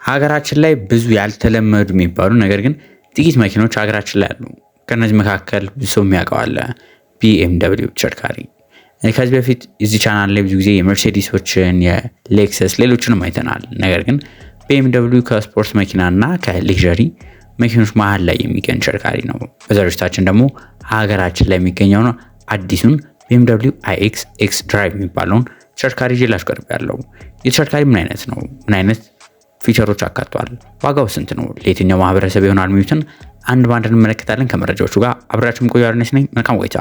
ሀገራችን ላይ ብዙ ያልተለመዱ የሚባሉ ነገር ግን ጥቂት መኪኖች ሀገራችን ላይ አሉ። ከነዚህ መካከል ብዙ ሰው የሚያውቀው አለ ቢኤምደብሊው ተሽከርካሪ። ከዚህ በፊት እዚህ ቻናል ላይ ብዙ ጊዜ የመርሴዲሶችን፣ የሌክሰስ ሌሎችንም አይተናል። ነገር ግን ቢኤምደብሊው ከስፖርት መኪናና ከሌክዠሪ መኪኖች መሀል ላይ የሚገኝ ተሽከርካሪ ነው። በዛሬዎቻችን ደግሞ ሀገራችን ላይ የሚገኘው ነው አዲሱን ቢኤምደብሊው አይኤክስ ኤክስ ድራይቭ የሚባለውን ተሽከርካሪ ይዤላችሁ ቀርቤያለሁ። የተሽከርካሪ ምን አይነት ነው? ምን አይነት ፊቸሮች አካቷል? ዋጋው ስንት ነው? ለየትኛው ማህበረሰብ ይሆናል? የሚሉትን አንድ ባንድ እንመለከታለን። ከመረጃዎቹ ጋር አብራችሁም ቆዩ። አርነስ ነኝ። መልካም ቆይታ።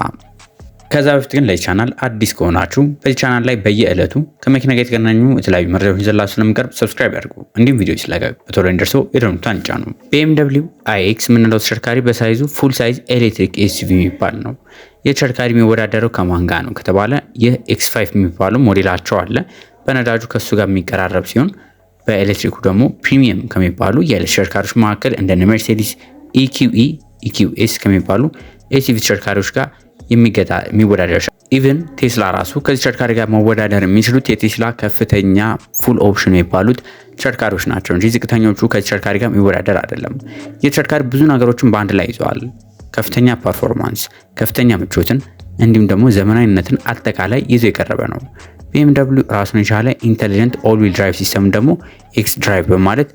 ከዛ በፊት ግን ለዚህ ቻናል አዲስ ከሆናችሁ በዚህ ቻናል ላይ በየዕለቱ ከመኪና ጋር የተገናኙ የተለያዩ መረጃዎችን ይዘላችሁ ስለምቀርብ ሰብስክራይብ ያድርጉ። እንዲሁም ቪዲዮ ሲለቀቅ በቶሎ እንዲደርሰው የደወል ምልክቱን ይጫኑ። ቢኤምደብሊው አይኤክስ የምንለው ተሽከርካሪ በሳይዙ ፉል ሳይዝ ኤሌክትሪክ ኤስዩቪ የሚባል ነው። የተሽከርካሪ የሚወዳደረው ከማን ጋር ነው ከተባለ ይህ ኤክስ5 የሚባለው ሞዴላቸው አለ። በነዳጁ ከሱ ጋር የሚቀራረብ ሲሆን በኤሌክትሪኩ ደግሞ ፕሪሚየም ከሚባሉ የኤሌክትሪክ ተሽከርካሪዎች መካከል እንደ መርሴዲስ ኢኪውኢ፣ ኢኪውኤስ ከሚባሉ ኤስዩቪ ተሽከርካሪዎች ጋር የሚወዳደር ኢቭን ቴስላ ራሱ ከዚህ ተሽከርካሪ ጋር መወዳደር የሚችሉት የቴስላ ከፍተኛ ፉል ኦፕሽን የሚባሉት ተሽከርካሪዎች ናቸው እንጂ ዝቅተኞቹ ከዚህ ተሽከርካሪ ጋር የሚወዳደር አይደለም። የተሽከርካሪ ብዙ ነገሮችን በአንድ ላይ ይዘዋል። ከፍተኛ ፐርፎርማንስ፣ ከፍተኛ ምቾትን እንዲሁም ደግሞ ዘመናዊነትን አጠቃላይ ይዞ የቀረበ ነው። ቢኤምደብሊው ራሱን የቻለ ኢንተሊጀንት ኦል ዊል ድራይቭ ሲስተም ደግሞ ኤክስ ድራይቭ በማለት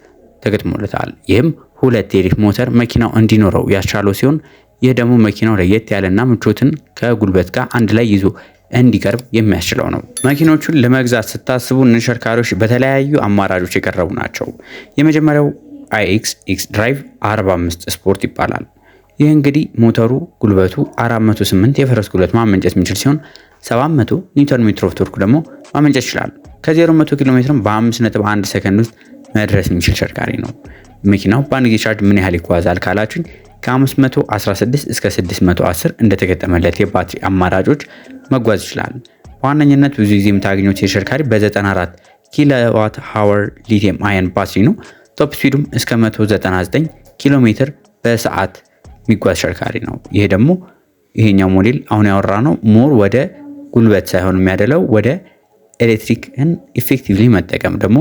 ተገጥሞለታል። ይህም ሁለት የኤሌክትሪክ ሞተር መኪናው እንዲኖረው ያስቻለው ሲሆን ይህ ደግሞ መኪናው ለየት ያለና ምቾትን ከጉልበት ጋር አንድ ላይ ይዞ እንዲቀርብ የሚያስችለው ነው። መኪኖቹን ለመግዛት ስታስቡ ተሽከርካሪዎች በተለያዩ አማራጮች የቀረቡ ናቸው። የመጀመሪያው አይኤክስ ኤክስ ድራይቭ 45 ስፖርት ይባላል። ይህ እንግዲህ ሞተሩ ጉልበቱ 408 የፈረስ ጉልበት ማመንጨት የሚችል ሲሆን 700 ኒውተን ሜትር ኦፍ ቶርክ ደግሞ ማመንጨት ይችላል። ከ0 ኪሎ ሜትር በ5.1 ሰከንድ ውስጥ መድረስ የሚችል ተሽከርካሪ ነው። መኪናው በአንድ ጊዜ ቻርጅ ምን ያህል ይጓዛል ካላችሁኝ ከ516 እስከ 610 እንደተገጠመለት የባትሪ አማራጮች መጓዝ ይችላል። በዋነኝነት ብዙ ጊዜ የምታገኙት ተሽከርካሪ በ94 ኪሎዋት ሃወር ሊቲየም አየን ባትሪ ነው። ቶፕ ስፒዱም እስከ 199 ኪሎ ሜትር በሰዓት የሚጓዝ ተሽከርካሪ ነው። ይሄ ደግሞ ይሄኛው ሞዴል አሁን ያወራ ነው ሞር ወደ ጉልበት ሳይሆን የሚያደለው ወደ ኤሌክትሪክን ኢፌክቲቭሊ መጠቀም ደግሞ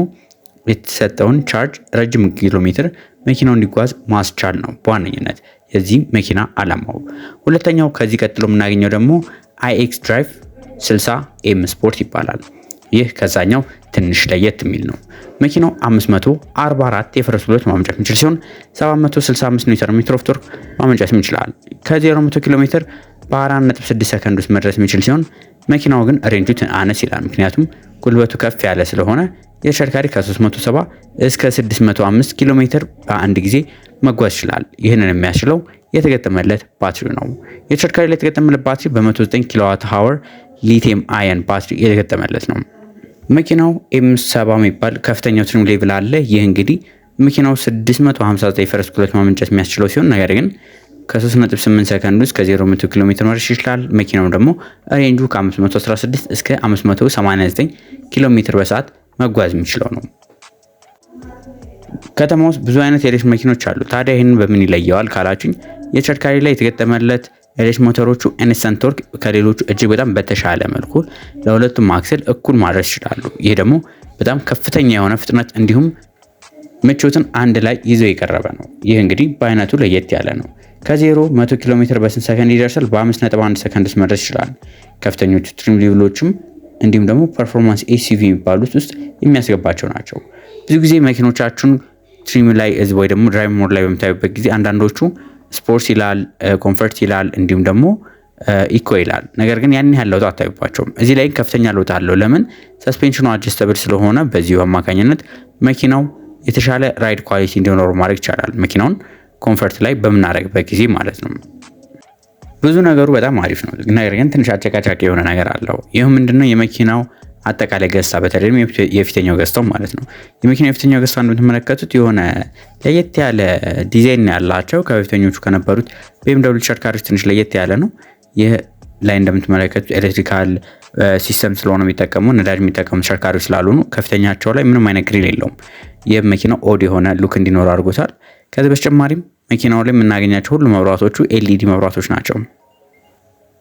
የተሰጠውን ቻርጅ ረጅም ኪሎ ሜትር መኪናው እንዲጓዝ ማስቻል ነው በዋነኝነት የዚህ መኪና አላማው። ሁለተኛው ከዚህ ቀጥሎ የምናገኘው ደግሞ አይኤክስ ድራይቭ 60 ኤም ስፖርት ይባላል። ይህ ከዛኛው ትንሽ ለየት የሚል ነው። መኪናው 544 የፈረስ ጉልበት ማመንጨት የሚችል ሲሆን 765 ኒውተን ሜትር ኦፍ ቶርክ ማመንጨት ይችላል። ከ0 ኪሎ ሜትር በ4.6 ሰከንድ ውስጥ መድረስ የሚችል ሲሆን መኪናው ግን ሬንጁ አነስ ይላል። ምክንያቱም ጉልበቱ ከፍ ያለ ስለሆነ የተሽከርካሪ ከ370 እስከ 605 ኪሎ ሜትር በአንድ ጊዜ መጓዝ ይችላል። ይህንን የሚያስችለው የተገጠመለት ባትሪ ነው። የተሽከርካሪ ላይ የተገጠመለት ባትሪ በ109 ኪሎዋት ሃወር ሊቲየም አየን ባትሪ የተገጠመለት ነው። መኪናው ኤም7 የሚባል ከፍተኛው ትሪም ሌቭል አለ። ይህ እንግዲህ መኪናው 659 ፈረስ ጉልበት ማመንጨት የሚያስችለው ሲሆን ነገር ግን ከ3.8 ሰከንድ ውስጥ ከ0 ኪሎ ሜትር መድረስ ይችላል። መኪናው ደግሞ ሬንጁ ከ516 እስከ 589 ኪሎ ሜትር በሰዓት መጓዝ የሚችለው ነው። ከተማ ውስጥ ብዙ አይነት የኤሌክትሪክ መኪኖች አሉ። ታዲያ ይህንን በምን ይለየዋል ካላችሁኝ የተሽከርካሪ ላይ የተገጠመለት ኤሌክትሪክ ሞተሮቹ ኢንስተንት ቶርክ ከሌሎቹ እጅግ በጣም በተሻለ መልኩ ለሁለቱም አክሰል እኩል ማድረስ ይችላሉ። ይህ ደግሞ በጣም ከፍተኛ የሆነ ፍጥነት እንዲሁም ምቾትን አንድ ላይ ይዞ የቀረበ ነው። ይህ እንግዲህ በአይነቱ ለየት ያለ ነው። ከ0 ኪሎ ሜትር በስንት ሰከንድ ይደርሳል? በ5.1 ሰከንድ ውስጥ መድረስ ይችላል። ከፍተኞቹ ትሪም ሌቭሎችም እንዲሁም ደግሞ ፐርፎርማንስ ኤስዩቪ የሚባሉት ውስጥ የሚያስገባቸው ናቸው። ብዙ ጊዜ መኪኖቻችሁን ትሪም ላይ ወይ ደግሞ ድራይቭ ሞድ ላይ በምታዩበት ጊዜ አንዳንዶቹ ስፖርት ይላል፣ ኮምፈርት ይላል፣ እንዲሁም ደግሞ ኢኮ ይላል። ነገር ግን ያን ያህል ለውጥ አታዩባቸውም። እዚህ ላይ ከፍተኛ ለውጥ አለው። ለምን? ሰስፔንሽኑ አጀስተብል ስለሆነ በዚሁ አማካኝነት መኪናው የተሻለ ራይድ ኳሊቲ እንዲኖረው ማድረግ ይቻላል። መኪናውን ኮምፈርት ላይ በምናደርግበት ጊዜ ማለት ነው። ብዙ ነገሩ በጣም አሪፍ ነው። ነገር ግን ትንሽ አጨቃጫቂ የሆነ ነገር አለው። ይህ ምንድነው? የመኪናው አጠቃላይ ገጽታ በተለይም የፊተኛው ገጽታው ማለት ነው። የመኪናው የፊተኛው ገጽታ እንደምትመለከቱት የሆነ ለየት ያለ ዲዛይን ያላቸው ከፊተኞቹ ከነበሩት ቢኤምደብሊው ተሽከርካሪዎች ትንሽ ለየት ያለ ነው። ይህ ላይ እንደምትመለከቱት ኤሌክትሪካል ሲስተም ስለሆነ የሚጠቀሙ ነዳጅ የሚጠቀሙ ተሽከርካሪዎች ስላልሆኑ ከፊተኛቸው ላይ ምንም አይነት ግሪል የለውም። ይህ መኪናው ኦድ የሆነ ሉክ እንዲኖር አድርጎታል። ከዚህ በተጨማሪም መኪናው ላይ የምናገኛቸው ሁሉ መብራቶቹ ኤልኢዲ መብራቶች ናቸው።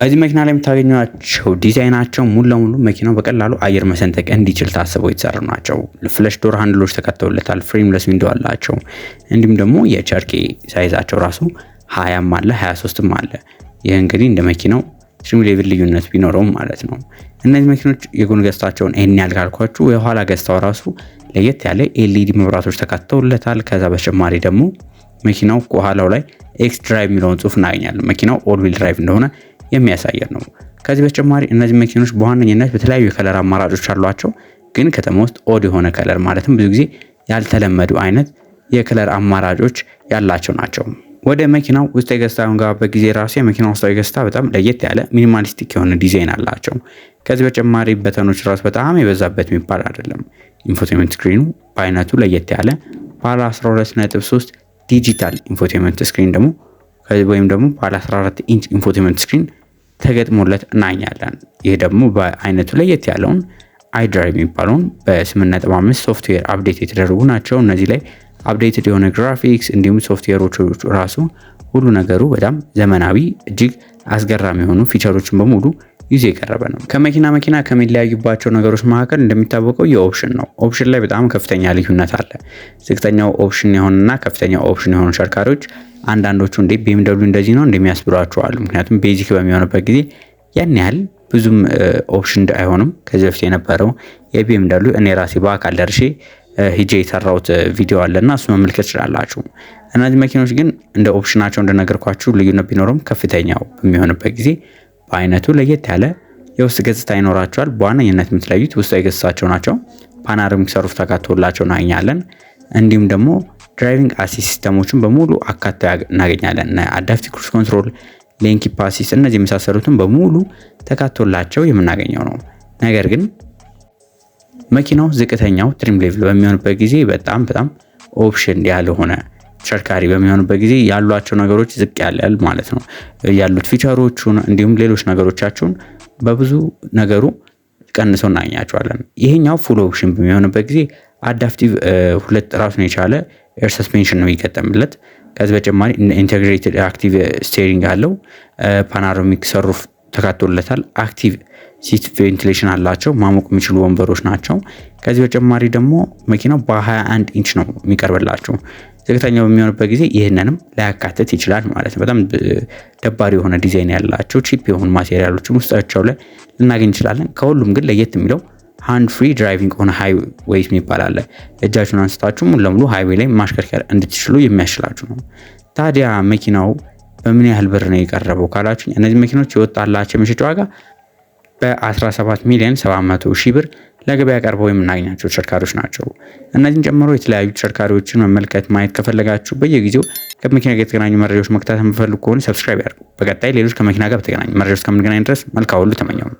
በዚህ መኪና ላይ የምታገኟቸው ዲዛይናቸው ሙሉ ለሙሉ መኪናው በቀላሉ አየር መሰንጠቅ እንዲችል ታስበው የተሰሩ ናቸው። ፍለሽ ዶር ሃንድሎች ተካተውለታል። ፍሬምለስ ዊንዶ አላቸው። እንዲሁም ደግሞ የቸርኬ ሳይዛቸው ራሱ 20ም አለ 23ም አለ። ይህ እንግዲህ እንደ መኪናው ትሪም ሌቭል ልዩነት ቢኖረውም ማለት ነው። እነዚህ መኪኖች የጎን ገጽታቸውን ይህን ያህል ካልኳችሁ፣ የኋላ ገጽታው ራሱ ለየት ያለ ኤልኢዲ መብራቶች ተካተውለታል። ከዛ በተጨማሪ ደግሞ መኪናው ከኋላው ላይ ኤክስ ድራይቭ የሚለውን ጽሑፍ እናገኛለን። መኪናው ኦል ዊል ድራይቭ እንደሆነ የሚያሳየን ነው። ከዚህ በተጨማሪ እነዚህ መኪኖች በዋነኝነት በተለያዩ የከለር አማራጮች አሏቸው። ግን ከተማ ውስጥ ኦድ የሆነ ከለር ማለትም ብዙ ጊዜ ያልተለመዱ አይነት የከለር አማራጮች ያላቸው ናቸው። ወደ መኪናው ውስጣዊ ገጽታ ጋር በጊዜ ራሱ የመኪናው ውስጣዊ ገጽታ በጣም ለየት ያለ ሚኒማሊስቲክ የሆነ ዲዛይን አላቸው። ከዚህ በተጨማሪ በተኖች ራሱ በጣም የበዛበት የሚባል አይደለም። ኢንፎቴመንት ስክሪኑ በአይነቱ ለየት ያለ ባለ 12.3 ዲጂታል ኢንፎቴመንት ስክሪን ደግሞ ወይም ደግሞ ባለ 14 ኢንች ኢንፎቴመንት ስክሪን ተገጥሞለት እናኛለን። ይህ ደግሞ በአይነቱ ለየት ያለውን iDrive የሚባለውን በ8.5 ሶፍትዌር አፕዴት የተደረጉ ናቸው። እነዚህ ላይ አፕዴትድ የሆነ ግራፊክስ እንዲሁም ሶፍትዌሮቹ ራሱ ሁሉ ነገሩ በጣም ዘመናዊ እጅግ አስገራሚ የሆኑ ፊቸሮችን በሙሉ ይዞ የቀረበ ነው። ከመኪና ከሚለያዩባቸው ነገሮች መካከል እንደሚታወቀው የኦፕሽን ነው። ኦፕሽን ላይ በጣም ከፍተኛ ልዩነት አለ። ዝቅተኛው ኦፕሽን የሆነና ከፍተኛው ኦፕሽን የሆኑ ተሽከርካሪዎች አንዳንዶቹ እንደ BMW እንደዚህ ነው እንደሚያስብሏቸው አሉ። ምክንያቱም ቤዚክ በሚሆንበት ጊዜ ያን ያህል ብዙም ኦፕሽን አይሆንም። ከዚህ በፊት የነበረው የBMW እኔ ራሴ በአካል ደርሼ ሂጄ የሰራሁት ቪዲዮ አለና እሱ መመልከት ትችላላችሁ። እነዚህ መኪኖች ግን እንደ ኦፕሽናቸው እንደነገርኳችሁ ልዩነት ቢኖርም ከፍተኛው በሚሆንበት ጊዜ በአይነቱ ለየት ያለ የውስጥ ገጽታ ይኖራቸዋል። በዋነኝነት የምትለዩት ውስጣዊ ገጽታቸው ናቸው። ፓኖራሚክ ሰንሩፍ ተካቶላቸው እናገኛለን። እንዲሁም ደግሞ ድራይቪንግ አሲስት ሲስተሞችን በሙሉ አካተው እናገኛለን። አዳፕቲቭ ክሩዝ ኮንትሮል፣ ሌን ኪፕ አሲስት፣ እነዚህ የመሳሰሉትን በሙሉ ተካቶላቸው የምናገኘው ነው። ነገር ግን መኪናው ዝቅተኛው ትሪም ሌቭል በሚሆንበት ጊዜ በጣም ኦፕሽን ያልሆነ ተሽከርካሪ በሚሆንበት ጊዜ ያሏቸው ነገሮች ዝቅ ያለ ማለት ነው። ያሉት ፊቸሮቹን እንዲሁም ሌሎች ነገሮቻቸውን በብዙ ነገሩ ቀንሰው እናገኛቸዋለን። ይሄኛው ፉል ኦፕሽን በሚሆንበት ጊዜ አዳፕቲቭ ሁለት ራሱን የቻለ ኤር ሰስፔንሽን ነው የሚገጠምለት። ከዚህ በተጨማሪ ኢንቴግሬትድ አክቲቭ ስቴሪንግ አለው። ፓኖራሚክ ሰንሩፍ ተካቶለታል። አክቲቭ ሲት ቬንቲሌሽን አላቸው። ማሞቅ የሚችሉ ወንበሮች ናቸው። ከዚህ በተጨማሪ ደግሞ መኪናው በ21 ኢንች ነው የሚቀርብላቸው። ዝቅተኛው በሚሆንበት ጊዜ ይህንንም ላያካትት ይችላል ማለት ነው። በጣም ደባሪ የሆነ ዲዛይን ያላቸው ቺፕ የሆኑ ማቴሪያሎችን ውስጣቸው ላይ ልናገኝ እንችላለን። ከሁሉም ግን ለየት የሚለው ሃንድ ፍሪ ድራይቪንግ ሆነ ሃይዌይስ የሚባል አለ። እጃችሁን አንስታችሁ ሙሉ ለሙሉ ሃይዌይ ላይ ማሽከርከር እንድትችሉ የሚያስችላችሁ ነው። ታዲያ መኪናው በምን ያህል ብር ነው የቀረበው ካላችሁ፣ እነዚህ መኪኖች የወጣላቸው የመሸጫ ዋጋ በ17,700,000 ብር ለገበያ ቀርበው የምናገኛቸው ተሽከርካሪዎች ናቸው። እነዚህን ጨምሮ የተለያዩ ተሽከርካሪዎችን መመልከት ማየት ከፈለጋችሁ በየጊዜው ከመኪና ጋር የተገናኙ መረጃዎች መከታተል የምትፈልጉ ከሆነ ሰብስክራይብ ያድርጉ። በቀጣይ ሌሎች ከመኪና ጋር በተገናኙ መረጃዎች እስከምንገናኝ ድረስ መልካም ሁሉ ተመኘው።